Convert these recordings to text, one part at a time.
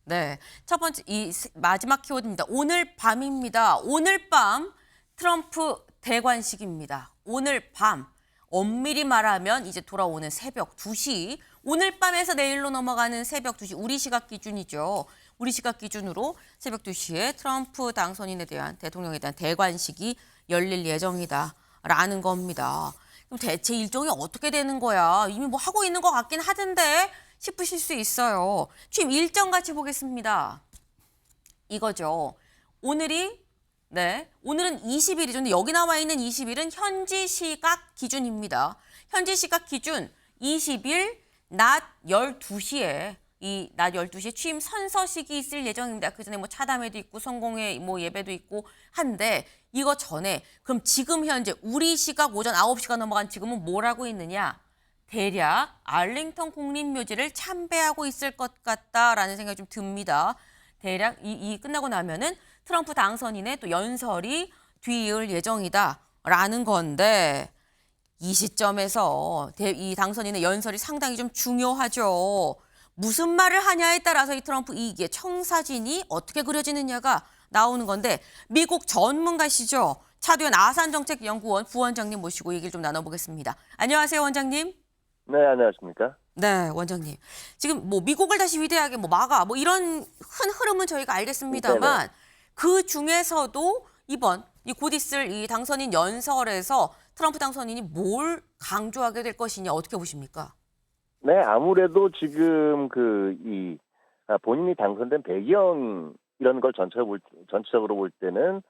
네. 첫 번째, 마지막 키워드입니다. 오늘 밤입니다. 오늘 밤 트럼프 대관식입니다. 오늘 밤. 엄밀히 말하면 이제 돌아오는 새벽 2시. 오늘 밤에서 내일로 넘어가는 새벽 2시. 우리 시각 기준이죠. 우리 시각 기준으로 새벽 2시에 트럼프 당선인에 대한, 대통령에 대한 대관식이 열릴 예정이다라는 겁니다. 그럼 대체 일정이 어떻게 되는 거야? 이미 뭐 하고 있는 것 같긴 하던데 싶으실 수 있어요. 취임 일정 같이 보겠습니다. 이거죠. 오늘은 20일이죠. 근데 여기 나와 있는 20일은 현지 시각 기준입니다. 현지 시각 기준 20일 낮 12시에 이 낮 12시에 취임 선서식이 있을 예정입니다. 그 전에 뭐 차담회도 있고 성공회 뭐 예배도 있고 한데 이거 전에 그럼 지금 현재 우리 시각 오전 9시가 넘어간 지금은 뭘 하고 있느냐? 대략 알링턴 국립묘지를 참배하고 있을 것 같다라는 생각이 좀 듭니다. 대략 이 끝나고 나면은 트럼프 당선인의 또 연설이 뒤이을 예정이다라는 건데 이 시점에서 이 당선인의 연설이 상당히 좀 중요하죠. 무슨 말을 하냐에 따라서 이 트럼프 이게 청사진이 어떻게 그려지느냐가 나오는 건데 미국 전문가시죠. 차두현 아산정책연구원 부원장님 모시고 얘기를 좀 나눠보겠습니다. 안녕하세요, 원장님. 네, 안녕하십니까? 네, 원장님. 지금 뭐 미국을 다시 위대하게 뭐 막아 뭐 이런 큰 흐름은 저희가 알겠습니다만 네네. 그 중에서도 이번 곧 있을 이 당선인 연설에서 트럼프 당선인이 뭘 강조하게 될 것이냐 어떻게 보십니까? 네, 아무래도 지금 본인이 당선된 배경 이런 걸 전체적으로 볼 때는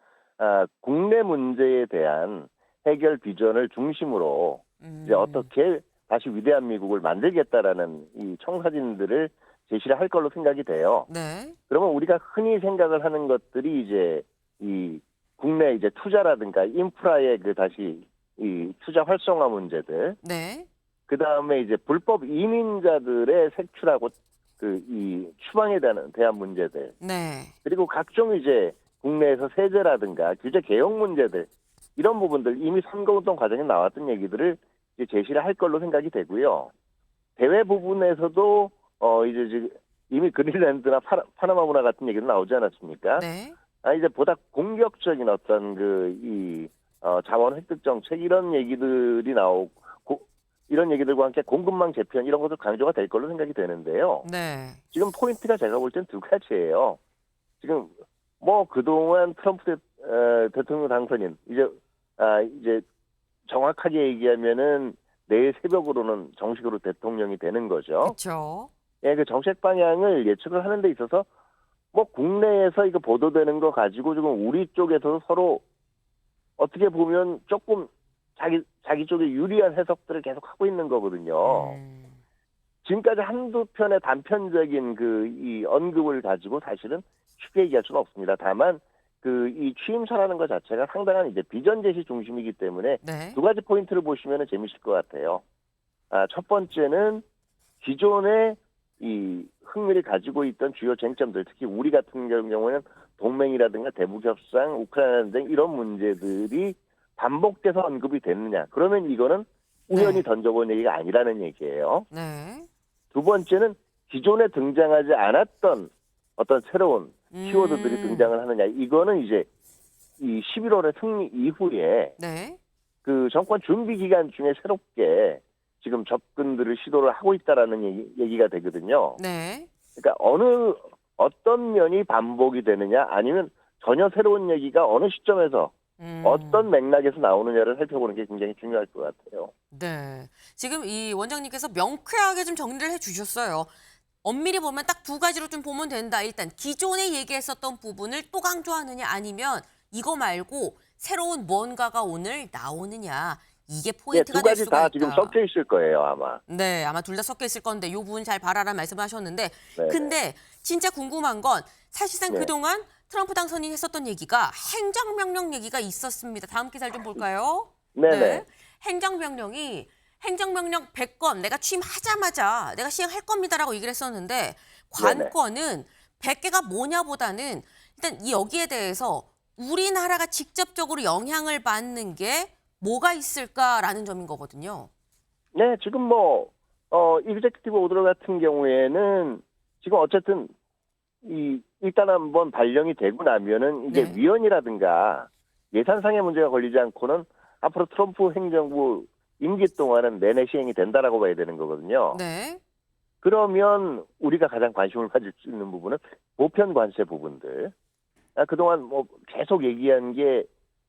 국내 문제에 대한 해결 비전을 중심으로 이제 어떻게 다시 위대한 미국을 만들겠다라는 이 청사진들을 제시를 할 걸로 생각이 돼요. 네. 그러면 우리가 흔히 생각을 하는 것들이 이제 이 국내 이제 투자라든가 인프라의 다시 이 투자 활성화 문제들, 네. 그 다음에 이제 불법 이민자들의 색출하고 이 추방에 대한 문제들, 네. 그리고 각종 이제 국내에서 세제라든가 규제 개혁 문제들, 이런 부분들 이미 선거운동 과정에 나왔던 얘기들을 이제 제시를 할 걸로 생각이 되고요. 대외 부분에서도 이제 지금 이미 그린랜드나 파나마 문화 같은 얘기도 나오지 않았습니까? 네. 이제 보다 공격적인 어떤 자원 획득 정책 이런 얘기들이 나오고 이런 얘기들과 함께 공급망 재편 이런 것도 강조가 될 걸로 생각이 되는데요. 네. 지금 포인트가 제가 볼 땐 두 가지예요. 지금 뭐 그동안 트럼프 대통령 당선인 이제 정확하게 얘기하면은 내일 새벽으로는 정식으로 대통령이 되는 거죠. 그렇죠. 예, 그 정책 방향을 예측을 하는 데 있어서 뭐 국내에서 이거 보도되는 거 가지고 지금 우리 쪽에서도 서로 어떻게 보면 조금 자기 쪽에 유리한 해석들을 계속 하고 있는 거거든요. 지금까지 한두 편의 단편적인 이 언급을 가지고 사실은 쉽게 얘기할 수는 없습니다. 다만 이 취임사라는 것 자체가 상당한 이제 비전 제시 중심이기 때문에 네. 두 가지 포인트를 보시면 재미있을 것 같아요. 첫 번째는 기존의 이 흥미를 가지고 있던 주요 쟁점들, 특히 우리 같은 경우에는 동맹이라든가 대북 협상, 우크라이나 전쟁 이런 문제들이 반복돼서 언급이 됐느냐? 그러면 이거는 우연히 네. 던져본 얘기가 아니라는 얘기예요. 네. 두 번째는 기존에 등장하지 않았던 어떤 새로운 키워드들이 등장을 하느냐? 이거는 이제 이 11월의 승리 이후에 네. 그 정권 준비 기간 중에 새롭게 지금 접근들을 시도를 하고 있다라는 얘기가 되거든요. 네. 그러니까 어떤 면이 반복이 되느냐, 아니면 전혀 새로운 얘기가 어느 시점에서 어떤 맥락에서 나오느냐를 살펴보는 게 굉장히 중요할 것 같아요. 네. 지금 이 원장님께서 명쾌하게 좀 정리를 해주셨어요. 엄밀히 보면 딱 두 가지로 좀 보면 된다. 일단 기존에 얘기했었던 부분을 또 강조하느냐 아니면 이거 말고 새로운 뭔가가 오늘 나오느냐. 이게 네, 포인트가 두 될 가지 수가 다 있다. 지금 섞여 있을 거예요, 아마. 네, 아마 둘 다 섞여 있을 건데 이 부분 잘 봐라라는 말씀을 하셨는데 네. 근데 진짜 궁금한 건 사실상 네. 그동안 트럼프 당선인이 했었던 얘기가 행정명령 얘기가 있었습니다. 다음 기사를 좀 볼까요? 네네. 행정명령 100건 내가 취임하자마자 내가 시행할 겁니다라고 얘기를 했었는데 관건은 100개가 뭐냐보다는 일단 여기에 대해서 우리나라가 직접적으로 영향을 받는 게 뭐가 있을까라는 점인 거거든요. 네, 지금 익제큐티브 오더 같은 경우에는 지금 어쨌든 일단 한번 발령이 되고 나면은 이게 네. 위헌이라든가 예산상의 문제가 걸리지 않고는 앞으로 트럼프 행정부 임기 동안은 내내 시행이 된다라고 봐야 되는 거거든요. 네. 그러면 우리가 가장 관심을 가질 수 있는 부분은 보편 관세 부분들. 그동안 뭐 계속 얘기한 게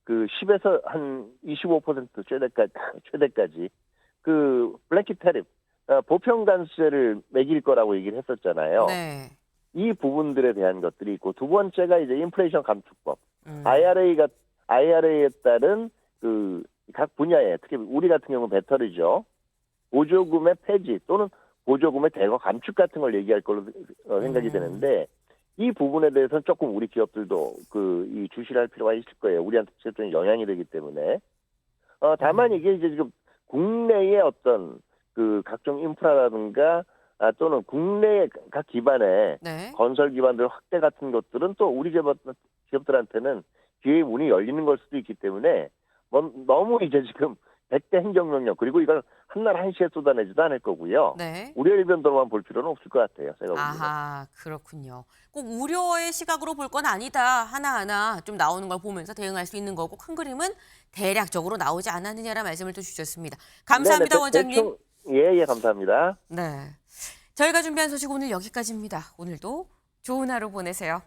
그 10에서 한 25% 최대까지 그 블랭킷 태립, 보편 관세를 매길 거라고 얘기를 했었잖아요. 네. 이 부분들에 대한 것들이 있고 두 번째가 이제 인플레이션 감축법, 음. IRA에 따른 그 각 분야에 특히 우리 같은 경우는 배터리죠. 보조금의 폐지 또는 보조금의 대거 감축 같은 걸 얘기할 걸로 생각이 되는데 이 부분에 대해서는 조금 우리 기업들도 이 주시를 할 필요가 있을 거예요. 우리한테 직접적인 영향이 되기 때문에. 다만 이게 이제 지금 국내의 어떤 그 각종 인프라라든가 또는 국내의 각 기반의 네. 건설 기반들 확대 같은 것들은 또 우리 기업들한테는 기회의 문이 열리는 걸 수도 있기 때문에 너무 이제 지금 100대 행정명령 그리고 이걸 한날 한시에 쏟아내지도 않을 거고요. 네. 우려 일변도로만 볼 필요는 없을 것 같아요. 제가 보기에는. 아하, 그렇군요. 꼭 우려의 시각으로 볼 건 아니다. 하나하나 좀 나오는 걸 보면서 대응할 수 있는 거고 큰 그림은 대략적으로 나오지 않았느냐라는 말씀을 또 주셨습니다. 감사합니다, 네네, 원장님. 예, 감사합니다. 네. 저희가 준비한 소식 오늘 여기까지입니다. 오늘도 좋은 하루 보내세요.